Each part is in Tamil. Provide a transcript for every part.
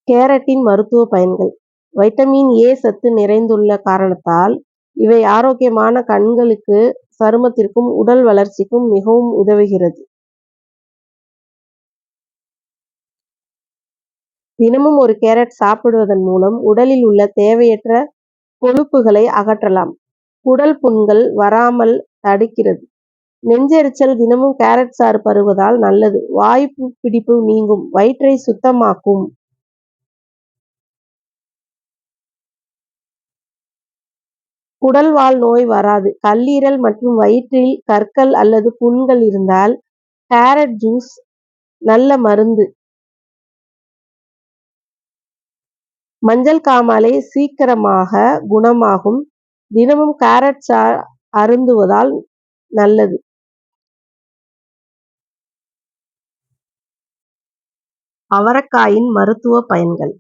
கேரட்டின் மருத்துவ பயன்கள். வைட்டமின் ஏ சத்து நிறைந்துள்ள காரணத்தால் இவை ஆரோக்கியமான கண்களுக்கு, சருமத்திற்கும், உடல் வளர்ச்சிக்கும் மிகவும் உதவுகிறது. தினமும் ஒரு கேரட் சாப்பிடுவதன் மூலம் உடலில் உள்ள தேவையற்ற கொழுப்புகளை அகற்றலாம். குடல் புண்கள் வராமல் தடுக்கிறது. நெஞ்செரிச்சல் தினமும் கேரட் சாறு பருகுவதால் நல்லது. வாய் பிடிப்பு நீங்கும். வயிற்றை சுத்தமாக்கும். குடல்வால் நோய் வராது. கல்லீரல் மற்றும் வயிற்றில் கற்கள் அல்லது புண்கள் இருந்தால் கேரட் ஜூஸ் நல்ல மருந்து. மஞ்சள் காமாலை சீக்கிரமாக குணமாகும். தினமும் கேரட் சாறு அருந்துவதால் நல்லது. அவரைக்காயின் மருத்துவ பயன்கள்.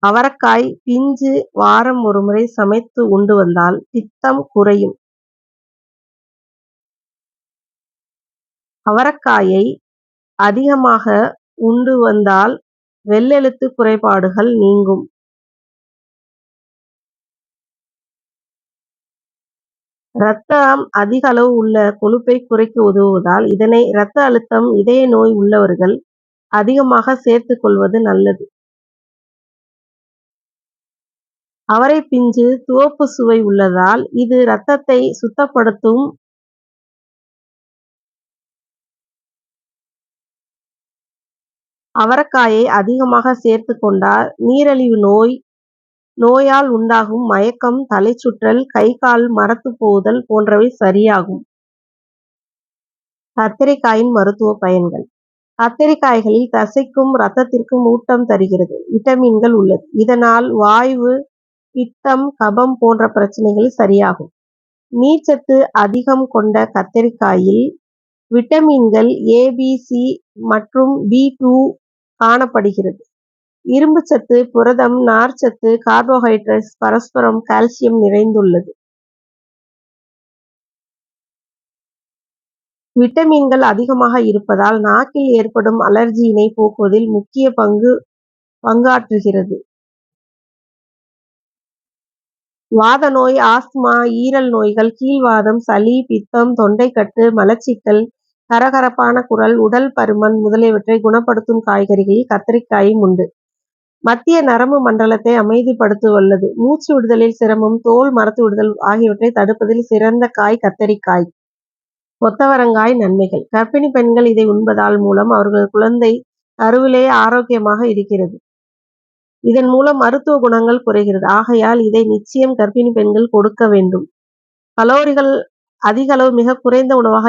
அவரைக்காய் பிஞ்சு வாரம் ஒருமுறை சமைத்து உண்டு வந்தால் பித்தம் குறையும். அவரைக்காயை அதிகமாக உண்டு வந்தால் வெள்ளெழுத்து குறைபாடுகள் நீங்கும். இரத்தம் அதிக அளவு உள்ள கொழுப்பை குறைக்க உதவுவதால் இதனை இரத்த அழுத்தம், இதய நோய் உள்ளவர்கள் அதிகமாக சேர்த்துக் கொள்வது நல்லது. அவரை பிஞ்சு துவப்பு சுவை உள்ளதால் இது இரத்தத்தை சுத்தப்படுத்தும். அவரைக்காயை அதிகமாக சேர்த்து கொண்டால் நீரிழிவு நோயால் உண்டாகும் மயக்கம், தலைச்சுற்றல், கை கால் மரத்து போதல் போன்றவை சரியாகும். கத்தரிக்காயின் மருத்துவ பயன்கள். கத்தரிக்காய்களில் தசைக்கும் இரத்தத்திற்கும் ஊட்டம் தருகிறது. விட்டமின்கள் உள்ளது. இதனால் வாய்வு, பித்தம், கபம் போன்ற பிரச்சனைகள் சரியாகும். நீர்ச்சத்து அதிகம் கொண்ட கத்தரிக்காயில் விட்டமின்கள் ஏ, பி, சி மற்றும் B2 காணப்படுகிறது. இரும்பு சத்து, புரதம், நார்ச்சத்து, கார்போஹைட்ரேட்ஸ், பரஸ்பரம், கால்சியம் நிறைந்துள்ளது. விட்டமின்கள் அதிகமாக இருப்பதால் நாக்கில் ஏற்படும் அலர்ஜியினை போக்குவதில் முக்கிய பங்காற்றுகிறது. வாத நோய், ஆஸ்துமா, ஈரல் நோய்கள், கீல்வாதம், சளி, பித்தம், தொண்டைக்கட்டு, மலச்சிக்கல், கரகரப்பான குரல், உடல் பருமன் முதலியவற்றை குணப்படுத்தும் காய்கறிகளில் கத்தரிக்காயும் உண்டு. மத்திய நரம்பு மண்டலத்தை அமைதிப்படுத்தவல்லது. மூச்சு விடுதலில் சிரமம், தோல் மரத்து விடுதல் ஆகியவற்றை தடுப்பதில் சிறந்த காய் கத்தரிக்காய். கொத்தவரங்காய் நன்மைகள். கர்ப்பிணி பெண்கள் இதை உண்பதால் மூலம் அவர்களது குழந்தை கருவிலேயே ஆரோக்கியமாக இருக்கிறது. இதன் மூலம் மருத்துவ குணங்கள் குறைகிறது. ஆகையால் இதை நிச்சயம் கர்ப்பிணி பெண்கள் கொடுக்க வேண்டும். கலோரிகள் அதிக அளவு மிக குறைந்த உணவாக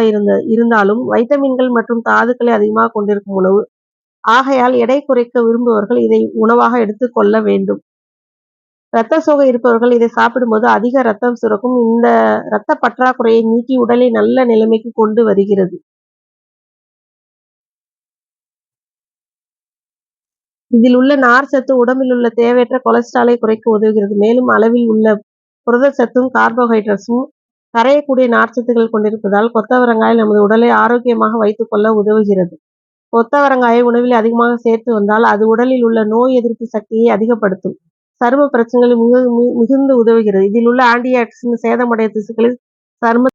இருந்தாலும் வைட்டமின்கள் மற்றும் தாதுக்களை அதிகமாக கொண்டிருக்கும் உணவு. ஆகையால் எடை குறைக்க விரும்புபவர்கள் இதை உணவாக எடுத்துக்கொள்ள வேண்டும். இரத்த சோகை இருப்பவர்கள் இதை சாப்பிடும்போது அதிக இரத்தம் சுரக்கும். இந்த இரத்த பற்றாக்குறையை நீக்கி உடலை நல்ல நிலைமைக்கு கொண்டு வருகிறது. இதில் உள்ள நார்ச்சத்து உடம்பில் உள்ள தேவையற்ற கொலஸ்ட்ராலை குறைக்க உதவுகிறது. மேலும் அளவில் உள்ள புரதச்சத்தும் கார்போஹைட்ரேட்ஸும் கரையக்கூடிய நார்ச்சத்துகள் கொண்டிருப்பதால் கொத்தவரங்காய் நமது உடலை ஆரோக்கியமாக வைத்துக் கொள்ள உதவுகிறது. கொத்தவரங்காயை உணவில் அதிகமாக சேர்த்து வந்தால் அது உடலில் உள்ள நோய் எதிர்ப்பு சக்தியை அதிகப்படுத்தும். சரும பிரச்சனைகளில் மிகுந்து உதவுகிறது. இதில் உள்ள ஆன்டி ஆக்சிடென்ட் சேதமடைய திசுக்களை சரும